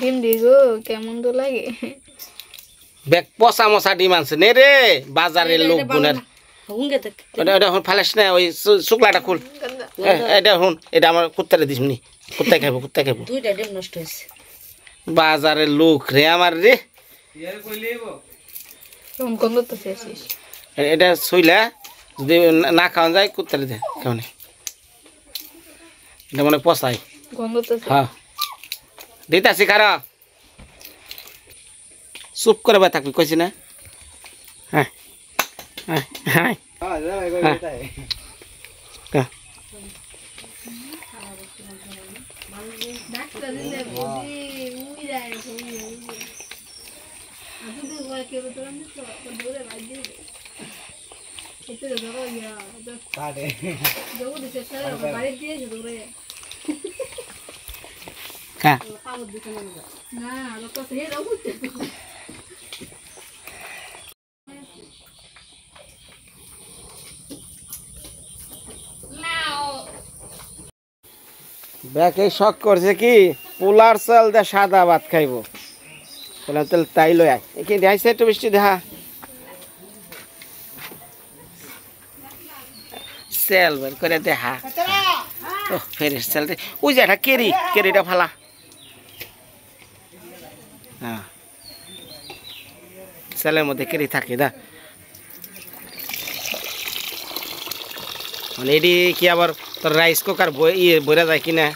ডিম দিগো কেমন তো লাগে বেক পচা মশা ডিম আনছে নে রে বাজারের লোক গুনার এটা এটা হুন ফালাস না ওই শুকলাটা খুল এটা হুন এটা আমার কুত্তারে দিস নি কুত্তা খাইবো দুইটা ডিম নষ্ট হয়েছে বাজারের লোক রে আমার রে কেমন গন্ধ তো শেষ এটা সইলা যদি না খাওয়া যায় কুত্তারে দে কেমন এটা মনে পচাই গন্ধ তো হ্যাঁ দিতাছি খারা চুপ করে বা থাকবি কইছি না হ্যাঁ হ্যাঁ হ্যাঁ ব্যাকে শখ করছে কি পোলার চাল দে সাদা ভাত খাইব পোলার চাল তাই লয় একে দেখাইছে একটু বৃষ্টি দেখা সেল বের করে দেখা ও ফেরিস সেল ওই যে একটা কেরিটা ফালা হ্যাঁ সেলের মধ্যে কেরি থাকে দা মানে এটি কি আবার তোর রাইস কুকার বইরা যায় কিনা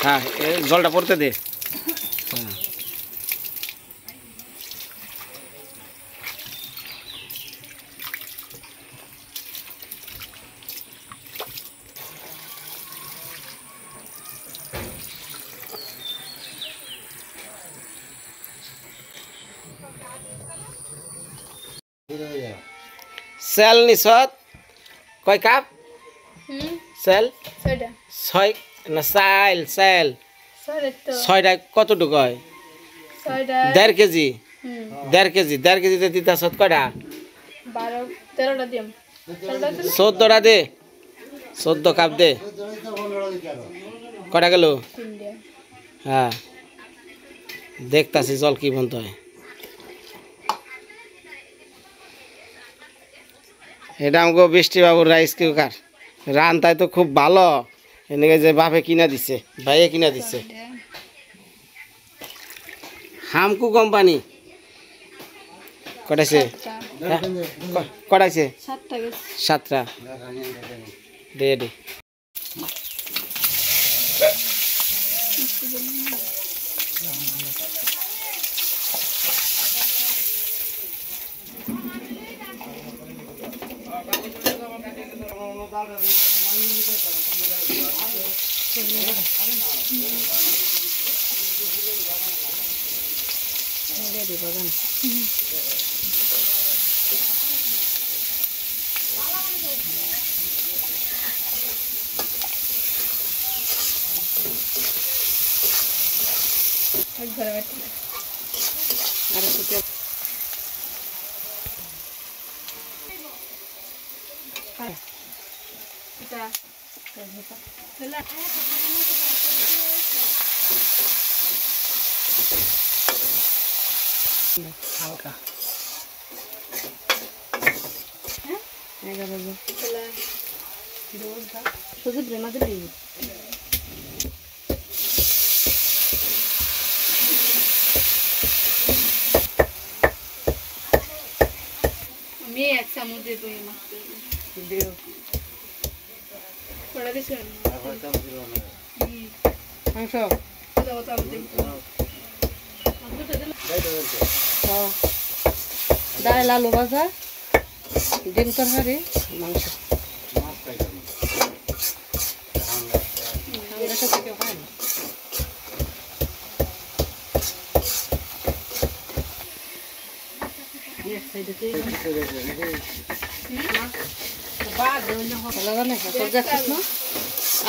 হ্যাঁ জলটা পড়তে দে হ্যাঁ সেল নিছত কয় কাপ সেল ছয় না চাইল সেল ছয়টা কতটুকু হয় 1.5 কেজি 1.5 কেজিতে দিতাছত কয়টা 13টা দিম 14টা দে 14 কাপ দে কয়টা গেল হ্যাঁ দেখতাছি জল কি বন্ধ হয় এটা আমাকে বৃষ্টিবাবুর রাইস কুকার রান্তায় তো খুব ভালো এনেকে যে বাপে কিনা দিছে ভাইয়ে কিনা দিছে হামকু কোম্পানি কটাইছে কটাইছে 7টা দে দে হালকা শুধু প্রেমা দিবি আমি এক চামচ দেব মাংস ডাল আলু ভাজা ডিম তরকারি মাংস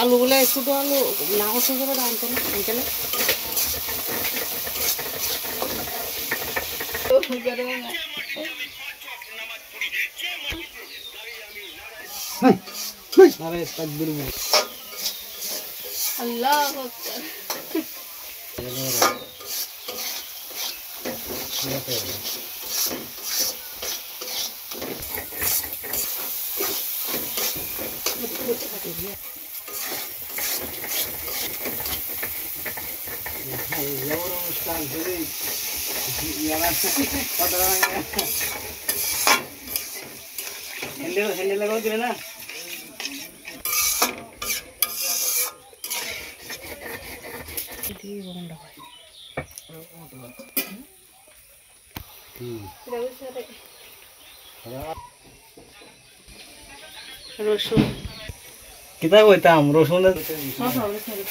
আলু বলে ছোট আলু না হচ্ছে আনতে না আনতে আল্লাহু আকবার। হ্যান্ডেল লাগাও দিলে না রসুন কিতা কইতাম রসুন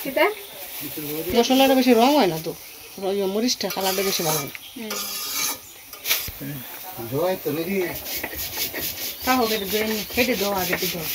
কিটা মশলাটা বেশি রং হয় না তো, মরিচটা কালারটা বেশি ভালো হয়। তাহলে কেটে দাও, আগে কেটে দাও।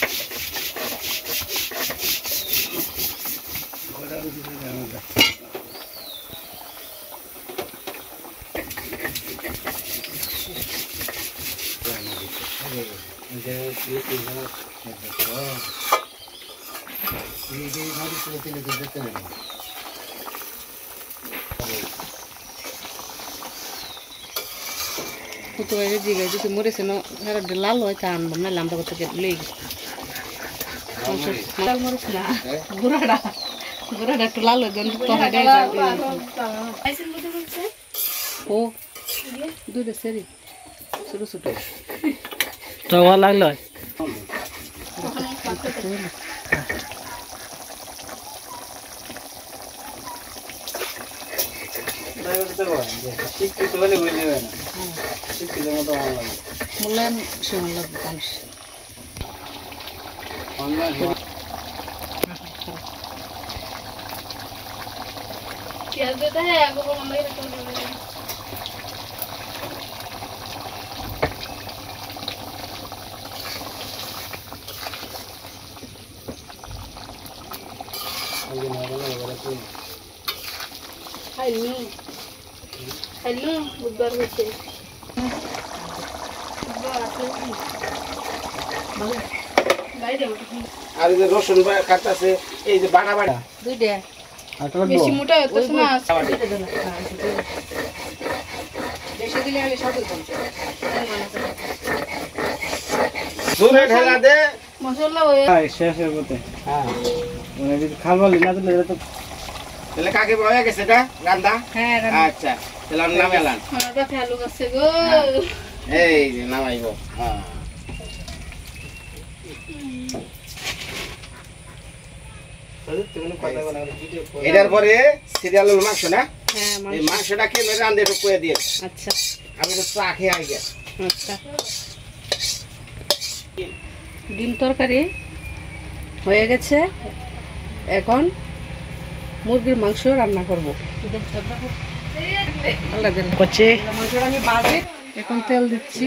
তো বাইরে দিকে যদি মরেছে না লাল হয় তা আনবাম না, লাম্বা করতে লেগে লাল মরিচ না, গুঁড়াটা একটু লাল হয় ও দুধ সেরি ছোট ছোট তো ভালো লাগলো মূল্যায়ন সময় লাগবে মানুষ। পেঁয়াজ দিতে হয় আগে বললাম এরকম খাইলু বুধবার হচ্ছে আর এই যে রসুন কাটতেছে এই যে বাটা বাটা দুইটা বেশি মোটা হচ্ছে না বেশি দিলে আমি সব দিতাম। জোরে ঢেলা দে মশলা হয়ে শেষের মতে হ্যাঁ মানে যদি খালবালি না দিলে তো তাহলে কাকে হয়ে গেছে এটা রান্দা হ্যাঁ আচ্ছা তাহলে আমি নামে এলাম খানাটা ফেলু গেছে গো এই যে নামাইবো হ্যাঁ এটার পরে সিরিয়াল মাংস না এই মাংসটা খেয়ে রান্ধে একটু কয়ে দিয়ে আচ্ছা আমি তো চা খেয়ে আই গে আচ্ছা ডিম তরকারি হয়ে গেছে, এখন মুরগির মাংস রান্না করবো। মাংসটা আমি বাজে এখন তেল দিচ্ছি,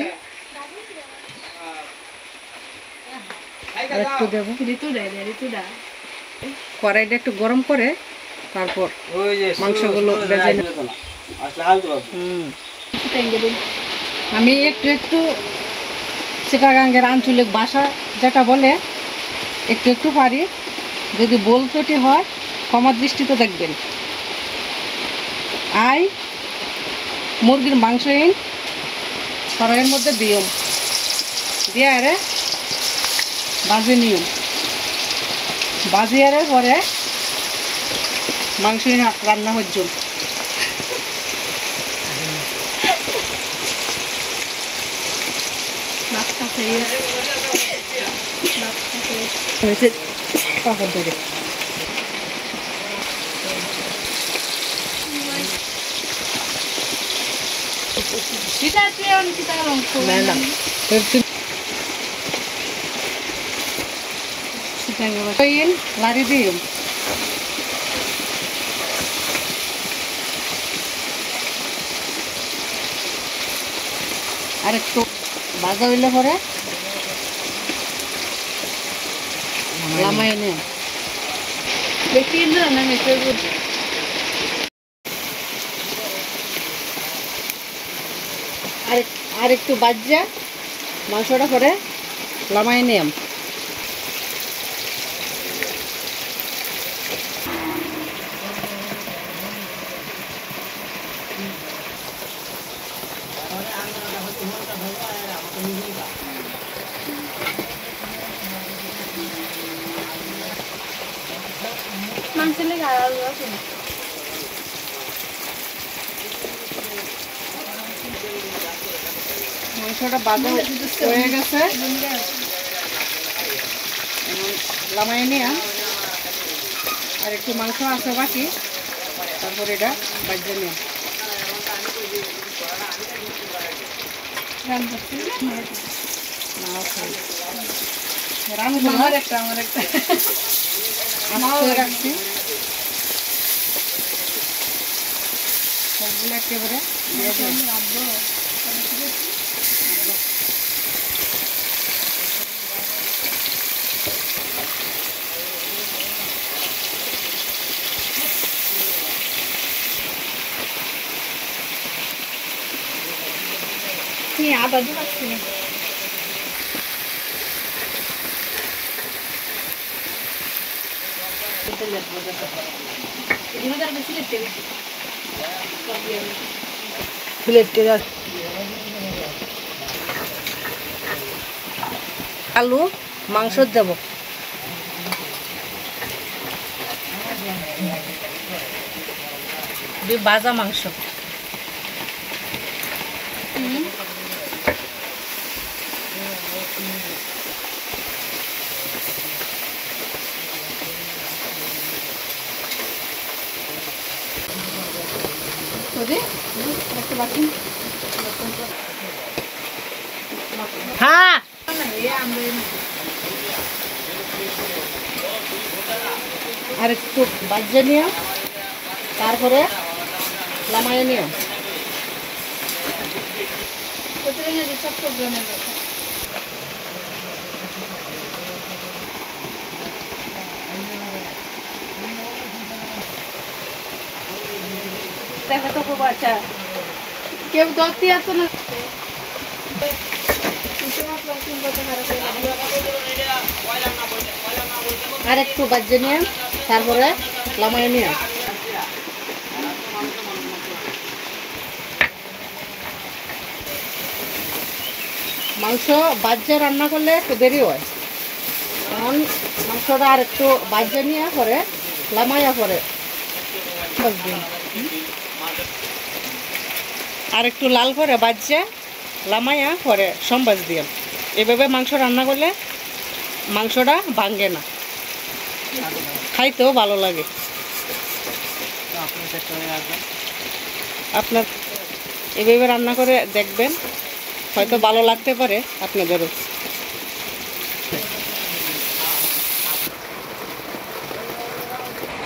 আর একটু দেবো। ঋতুটা কড়াইটা একটু গরম করে তারপর মাংসগুলো ভেজে নেব। আমি একটু একটু চিটাগাঙ্গের আঞ্চলিক ভাষা যেটা বলে একটু একটু পারি, যদি বল ত্রুটি হয় ক্ষমা দৃষ্টিতে দেখবেন। আই মুরগির মাংস কড়াইয়ের মধ্যে দিও দিয়ে আরে বাজি নিয়ম বাজিয়ারে পরে মাংস রান্না হচ্ছে। পাপড় ধরে লাড়ি দিও আর একটু ভাজা হইলে পরে লামাই নে দেখি না না মেটে আর একটু বাজ্যা মাংসটা করে লামাই নিয়াম। মাংসের লেগে আর আলু আছে না। মাংসটা বাজা হয়ে গেছে, লামাই নিয়ে আর একটু মাংস আছে বাকি, তারপর এটা বাজে নিয়ে আমার একটা রাখছি সবগুলো একেবারে দিয়ে দিই। আদা দিয়ে পাচ্ছি না। আলু মাংস দেব, ভাজা মাংস হ্যাঁ আর একটু বাজে নিয়ে তারপরে লামাই নিয়ে দেখা তো খুব আচ্ছা কেউ গতি আছে না। আর একটু বাজে নিয়ে তারপরে লামাই নিয়ে মাংস বাজে রান্না করলে একটু দেরি হয়, এখন মাংসটা আর একটু বাজে নিয়ে পরে লামাইয়া পরে আর একটু লাল করে বাজে লামাইয়া পরে সম্বাস দিয়ে এভাবে মাংস রান্না করলে মাংসটা ভাঙে না, খাইতেও ভালো লাগে। আপনার এভাবে রান্না করে দেখবেন, হয়তো ভালো লাগতে পারে আপনাদেরও।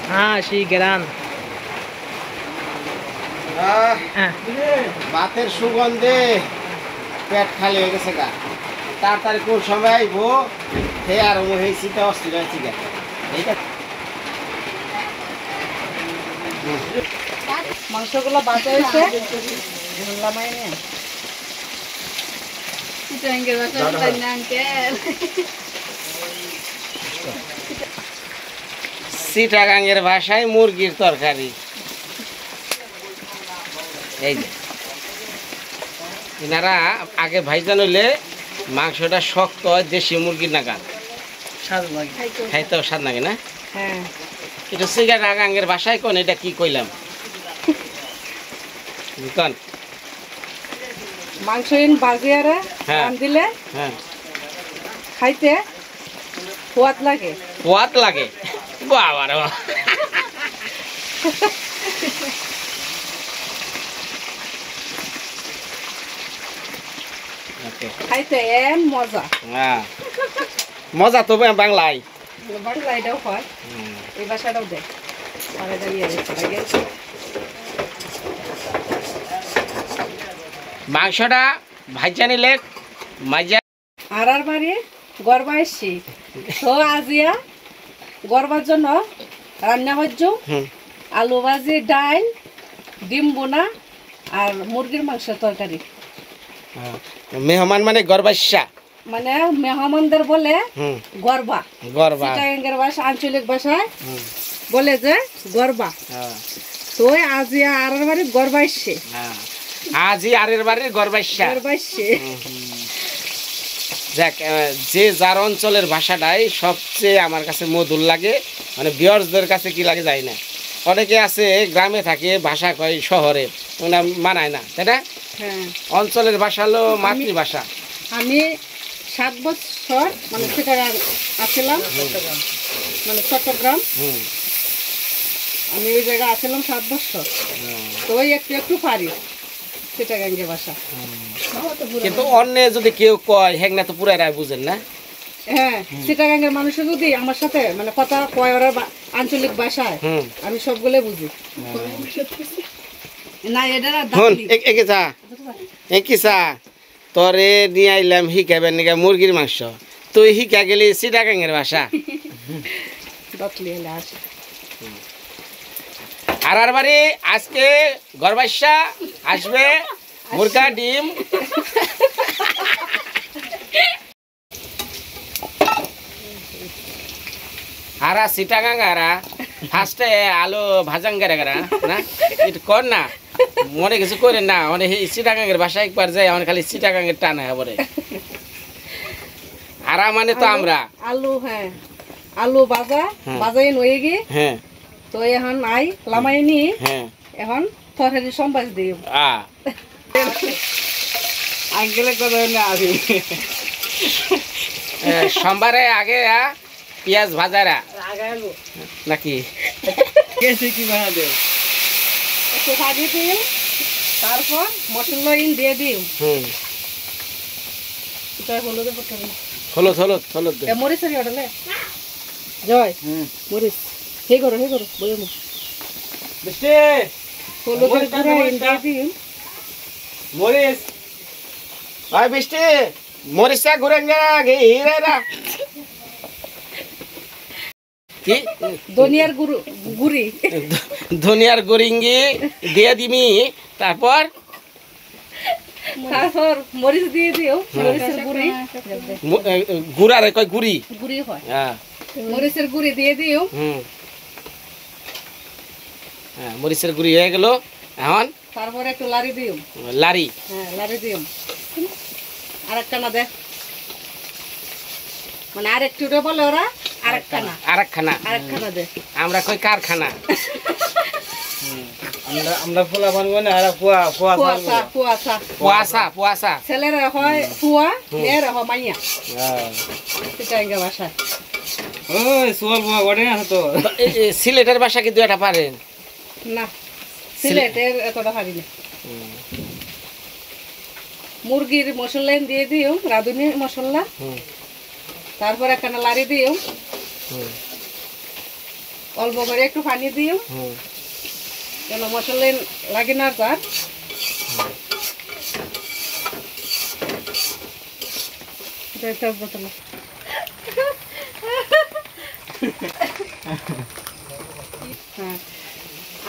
হ্যাঁ সেই গ্রান ভাতের সুগন্ধে পেট খালি হয়ে গেছে গা। তাড়াতাড়ি কোন সময় আইবো সে আর এই শীতে অস্থির হয়েছি গা। এইটা মাংসগুলো বাজা হয়েছে লামাই নিয়ে চিটাগাঙ্গের ভাষায় মুরগির তরকারি। এই যে এনারা আগে ভাইজান হইলে মাংসটা শক্ত হয়, দেশি মুরগির নাগাদ স্বাদ লাগে, খাইতেও স্বাদ লাগে না। হ্যাঁ এটা চিটাগাঙ্গের ভাষায় কোন এটা কি কইলাম কোন মাংস বাজিয়ে হ্যাঁ। দিলে হ্যাঁ খাইতে সোয়াদ লাগে, সোয়াদ লাগে বাবা রে বাবা। খাইতে এন মজা। হ্যাঁ মজা তো বাংলায়, বাংলা এটাও হয়, এই ভাষাটাও দেয়। মাংসটা ভাইজা নিলে মাইজা আর বাড়ি গরবা এসছি তো আজিয়া গরবার জন্য রান্না হচ্ছে আলু ভাজি, ডাল, ডিম বোনা আর মুরগির মাংসের তরকারি। মেহমান মানে গরবাসা, মানে মেহমানদের বলে গরবা, গরবা চিটাগাঙ্গের ভাষা, আঞ্চলিক ভাষায় বলে যে গরবা। তো আজিয়া আর বাড়ি গরবা এসছে, আজি আরের বাড়ির গরবাসা গরবা এসছে। দেখ যে যার অঞ্চলের ভাষাটাই সবচেয়ে আমার কাছে মধুর লাগে, মানে ভিউয়ার্সদের কাছে কি লাগে যায় না। অনেকে আছে গ্রামে থাকে ভাষা কয় শহরে, ওনা মানায় না, তাই না? হ্যাঁ, অঞ্চলের ভাষা হলো মাতৃভাষা। আমি 7 বছর মানে চিটাগাং আসছিলাম, মানে চট্টগ্রাম। আমি ওই জায়গায় আসছিলাম 7 বছর, তো ওই একটু একটু পারি চিটাগাঙ্গের ভাষা। কিন্তু অন্য যদি কেউ কয় হ্যাঁ না তো পুরাই রায় বুঝেন না। হ্যাঁ, চিটাগাঙ্গের মানুষ যদি আমার সাথে মানে কথা কয় ওরা আঞ্চলিক ভাষায়, আমি সবগুলো বুঝি। না এটা একিসা তোরে নিয়ে আইলাম শিখাবেন নাকি মুরগির মাংস, তুই শিখা গেলি চিটাগাঙ্গের ভাষা। আর বাড়ি আজকে গরবাসা আসবে মুরগা ডিম। আর চিটাগাঙ্গারা ফার্স্টে আলু ভাজাঙ্গারা না এটা কর না, মনে কিছু করে না, মানে চিটাগাঙ্গের ভাষা একবার যায় আমার খালি চিটাগাঙ্গের টান হয় বলে। আর মানে তো আমরা আলু, হ্যাঁ আলু বাজাই নয়ে গিয়ে, হ্যাঁ তো এখন আই লামাই নি, হ্যাঁ এখন তরকারি সম্বাস দিই। সোমবারে আগে পেঁয়াজ ভাজারা নাকি কি বানা দেব? একটু ভাজি দিই, তারপর মশলা দিয়ে দিই। হলুদ হলুদ হলুদ মরিচ অর্ডারে জয় মরিচ হে করো বলে হলুদের গুঁড়া দিয়ে দিই। মরিচ ভাই বৃষ্টি মরিচটা ঘুরে কি ধনিয়ার গুড়ি ধনিয়ার গুড়িঙ্গি দিয়ে দিমি, তারপর মরিচ দিয়ে দিও। মরিচের গুড়ি গুড়ারে কয় গুড়ি হয়, মরিচের গুড়ি দিয়ে দিও। মরিচের গুড়ি হয়ে গেল, এখন তারপরে একটু লাড়ি দিও। লাড়ি, হ্যাঁ লাড়ি দিও। আরেকখানা দে, মানে আরেকটু বলে ওরা আরেকখানা দে, আমরা কই কারখানা। আমরা পোলা বানবো না, আর কুয়াশা ছেলেরা হয় ফুয়া, মেয়েরা হয় মাইয়া। চিটাগাঙ্গের ভাষা ওই সোয়াল বুয়া ওঠে না তো। সিলেটের ভাষা কি দুইটা পারেন? না, সিলেটের এতটা পারি না। মুরগির মশলা দিয়ে দিও, রাঁধুনি মশলা, তারপর একখানা লাড়ি দিও, অল্প করে একটু পানি দিও, কেন মশলা লাগে না। তার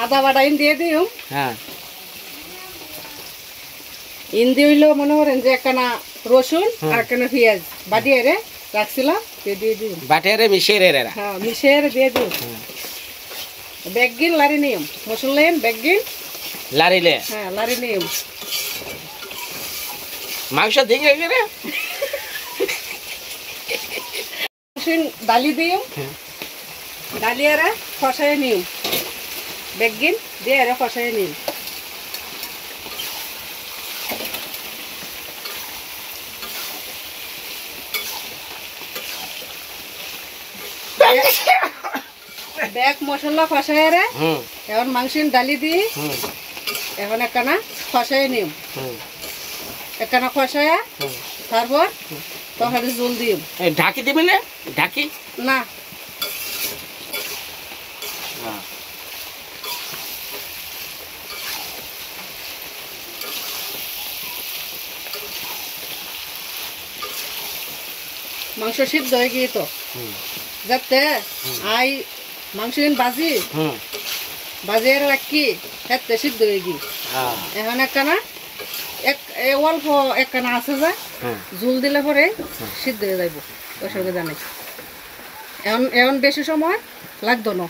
আদা বাটা দিয়ে দিও। হ্যাঁ, ইন্দি হইলো মনে করেন যে একখানা রসুন আর একখানা পেঁয়াজ বাটিয়ে রাখছিলাম, দিয়ে দিও। বাটিয়ারে মিশিয়ে হ্যাঁ মিশিয়ে দিয়ে দিও। বেগিন লারি নিয়ম মশলা বেগিন লারিলে, হ্যাঁ লারি নিয়ম। মাংস দিয়ে গেলে ডালি দিও, ডালি আর ফসাই নিও, বেগিন দিয়ে আর ফসাই নিও। ব্যাগ মশলা ফসাই রে, এখন মাংস ডালি দিই, এখন একখানা ফসাই নিও, একখানা ফসায়া তারপর তরকারি জল দিও। ঢাকি দিবি না? ঢাকি না, মাংস সিদ্ধ হয়ে গিয়ে তো যাতে আই মাংস বাজি রাখি হেতে সিদ্ধ হয়ে গিয়ে, এখন একখানা অল্প একখানা আছে যা ঝুল দিলে পরে সিদ্ধ হয়ে যাইব, অসুবিধা নেই। এখন বেশি সময় লাগতো না।